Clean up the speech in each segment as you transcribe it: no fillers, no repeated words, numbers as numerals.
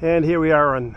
And here we are on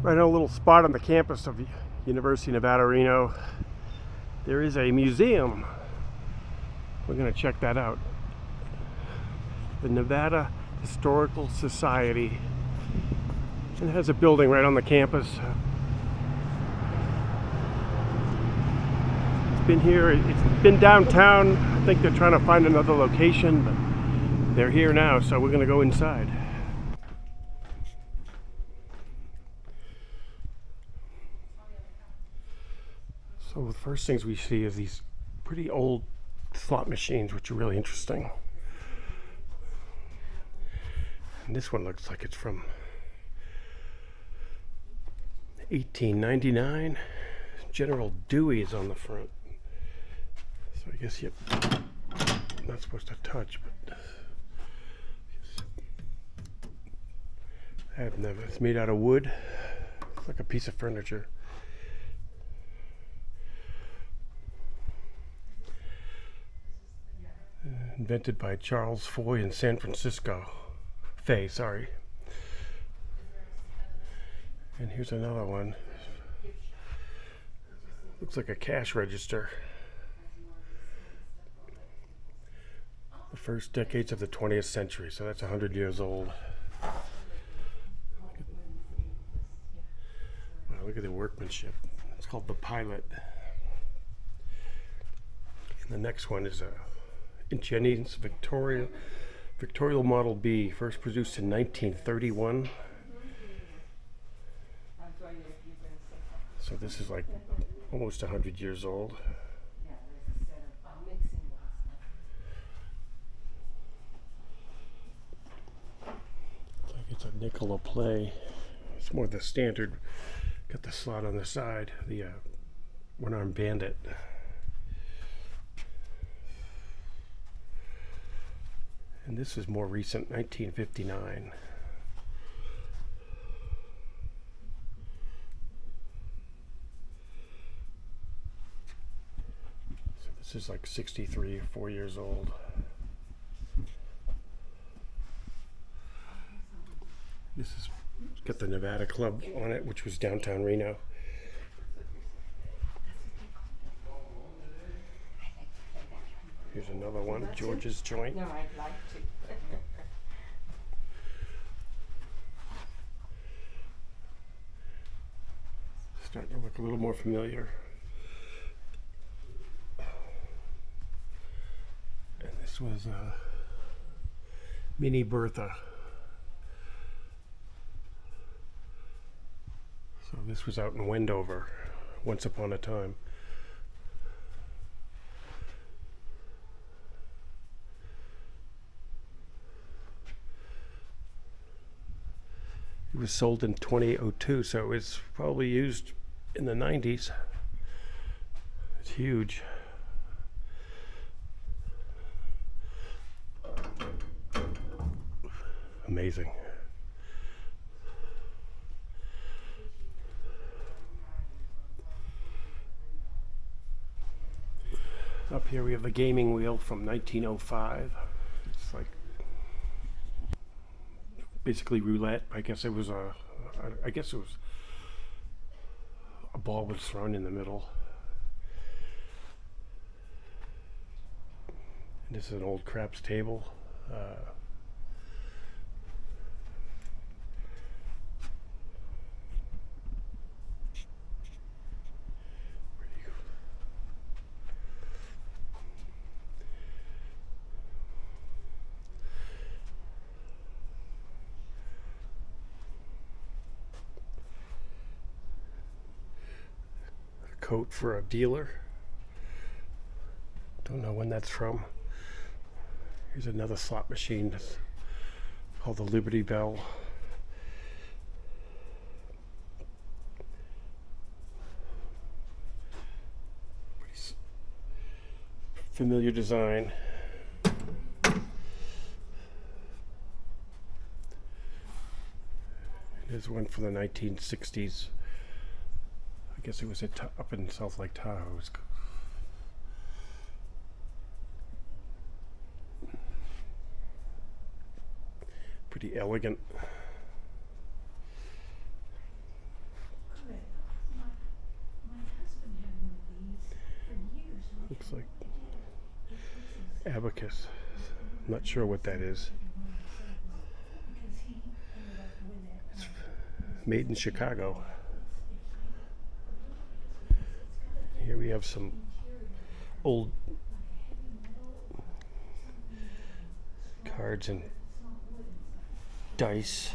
right on a little spot on the campus of University of Nevada, Reno. There is a museum. We're going to check that out. The Nevada Historical Society. And it has a building right on the campus. It's been here, it's been downtown. I think they're trying to find another location, but they're here now, so we're going to go inside. So the first things we see is these pretty old slot machines, which are really interesting. And this one looks like it's from 1899. General Dewey is on the front. So I guess you're not supposed to touch, but I've never. It's made out of wood. It's like a piece of furniture. Invented by Charles Foy in San Francisco. Fay, sorry. And here's another one. Looks like a cash register. The first decades of the 20th century, so that's 100 years old. Wow, look at the workmanship. It's called the Pilot. And the next one is a Jennings Victorial Model B, first produced in 1931. So this is like almost 100 years old. It's like it's a nickel a play. It's more the standard. Got the slot on the side, the one-armed bandit. And this is more recent, 1959. So this is like 63, 4 years old. This is got the Nevada Club on it, which was downtown Reno. Here's another one, George's Joint. No, I'd like to. Starting to look a little more familiar. And this was Mini Bertha. So this was out in Wendover once upon a time. It was sold in 2002, so it was probably used in the 90s. It's huge. Amazing. Up here we have the gaming wheel from 1905. It's like basically roulette. I guess it was a ball was thrown in the middle. And this is an old craps table. Coat for a dealer. Don't know when that's from. Here's another slot machine called the Liberty Bell. Familiar design. Here's one from the 1960s. I guess it was up in South Lake Tahoe. Pretty elegant. Looks like abacus. Not sure what that is. It's made in Chicago. Here we have some old cards and dice.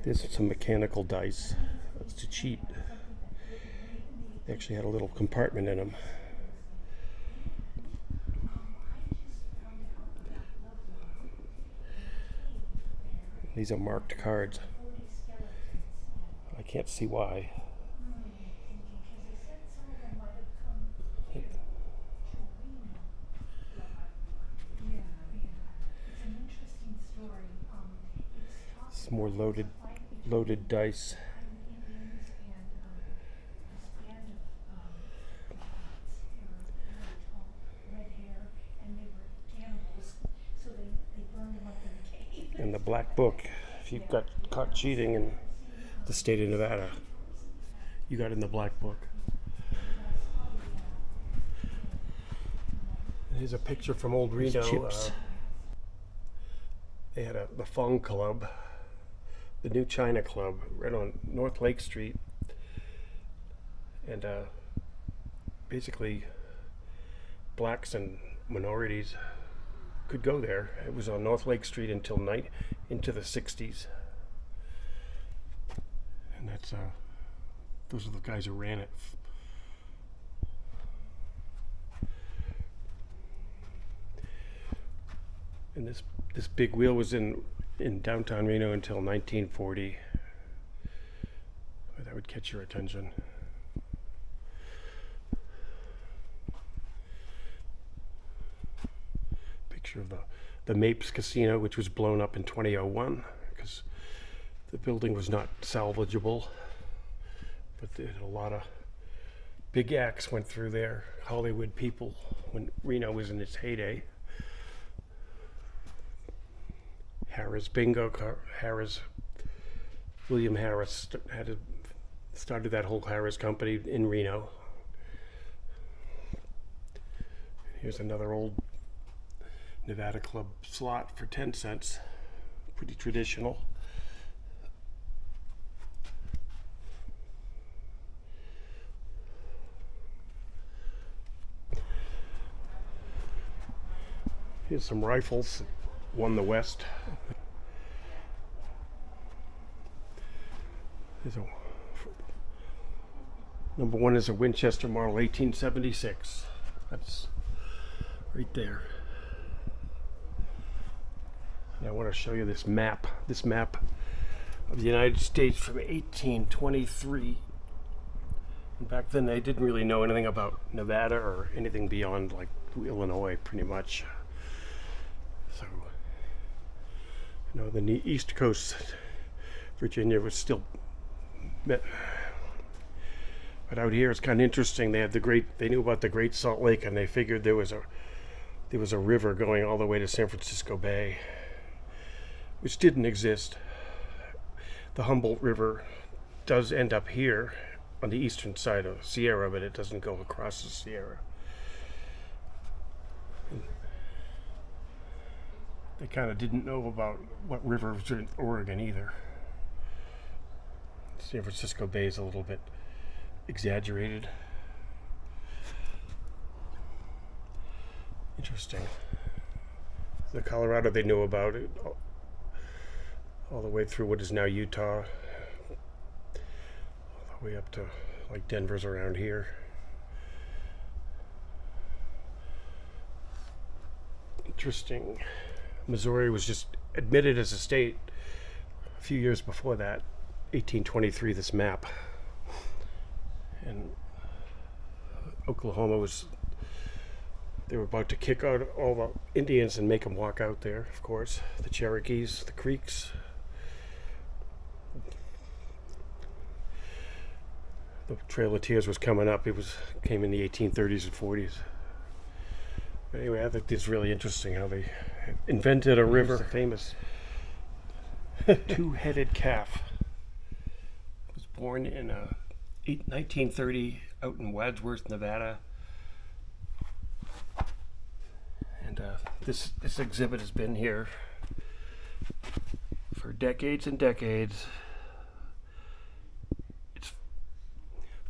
There's some mechanical dice. That's to cheat. They actually had a little compartment in them. These are marked cards. I can't see why. It's more loaded dice. And the black book, if you got caught cheating in the state of Nevada, you got in the black book. Here's a picture from old Reno. They had the Fong Club, the New China Club, right on North Lake Street. And basically, blacks and minorities could go there. It was on North Lake Street until into the 60s. And that's those are the guys who ran it. And this big wheel was in downtown Reno until 1940. That would catch your attention. Picture of the Mapes Casino, which was blown up in 2001 because the building was not salvageable. But a lot of big acts went through there. Hollywood people when Reno was in its heyday. William Harris started that whole Harris company in Reno. Here's another old Nevada Club slot for 10 cents. Pretty traditional. Here's some rifles. Won the West. Number one is a Winchester Model 1876. That's right there. And I want to show you this map. This map of the United States from 1823. And back then they didn't really know anything about Nevada or anything beyond like Illinois, pretty much. So, the East Coast, Virginia was still, but out here it's kind of interesting. They knew about the Great Salt Lake, and they figured there was a river going all the way to San Francisco Bay, which didn't exist. The Humboldt River does end up here on the eastern side of Sierra, but it doesn't go across the Sierra. They kind of didn't know about what rivers are in Oregon either. San Francisco Bay is a little bit exaggerated. Interesting. The Colorado they knew about it all the way through what is now Utah, all the way up to like Denver's around here. Interesting. Missouri was just admitted as a state a few years before that, 1823, this map. And Oklahoma they were about to kick out all the Indians and make them walk out there, of course. The Cherokees, the Creeks. The Trail of Tears was coming up. Came in the 1830s and 40s. But anyway, I think it's really interesting how they invented a river. The famous two-headed calf. It was born in 1930 out in Wadsworth, Nevada. And this exhibit has been here for decades and decades. It's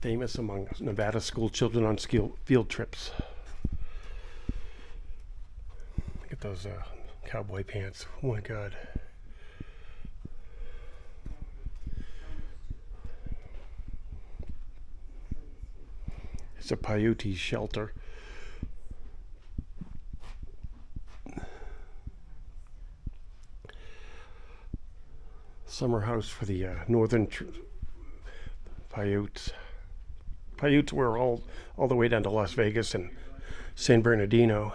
famous among Nevada school children on field trips. Look at those cowboy pants. Oh my God. It's a peyote shelter. Summer house for the northern Paiutes. Paiutes were all the way down to Las Vegas and San Bernardino.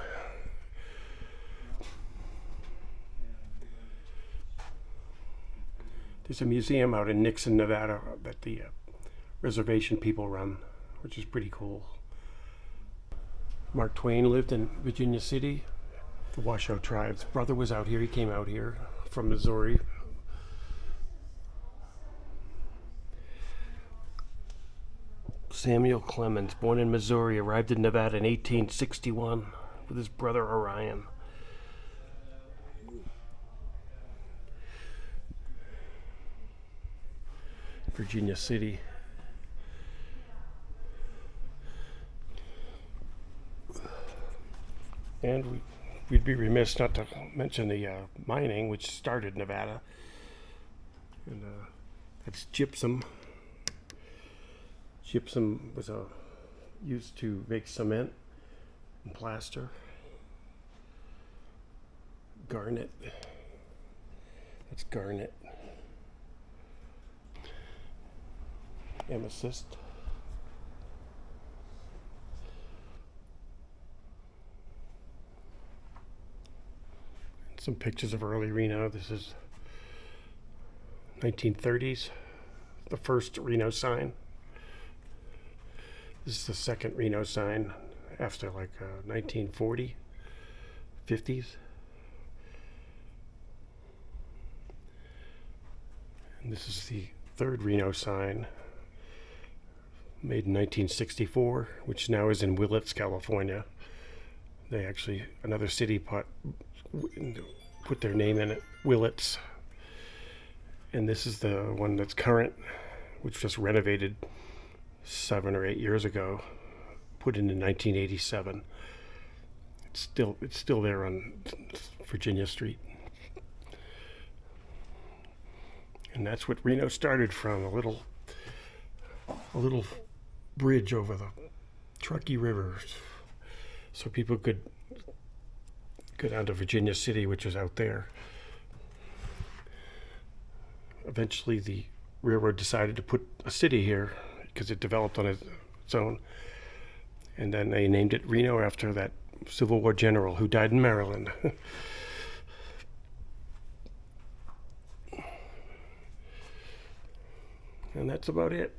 There's a museum out in Nixon, Nevada that the reservation people run, which is pretty cool. Mark Twain lived in Virginia City. The Washoe tribes. Brother was out here. He came out here from Missouri. Samuel Clemens, born in Missouri, arrived in Nevada in 1861 with his brother Orion. Virginia City. And we'd be remiss not to mention the mining, which started in Nevada. And that's gypsum. Gypsum was used to make cement and plaster. Garnet. That's garnet. Amethyst. Some pictures of early Reno. This is 1930s, the first Reno sign. This is the second Reno sign after 1940, 50s. And this is the third Reno sign, made in 1964, which now is in Willits, California. They actually, another city put their name in it, Willits. And this is the one that's current, which was renovated 7 or 8 years ago, put in 1987. It's still there on Virginia Street. And that's what Reno started from, a little bridge over the Truckee River, so people could go down to Virginia City, which is out there. Eventually the railroad decided to put a city here because it developed on its own, and then they named it Reno after that Civil War general who died in Maryland. And that's about it.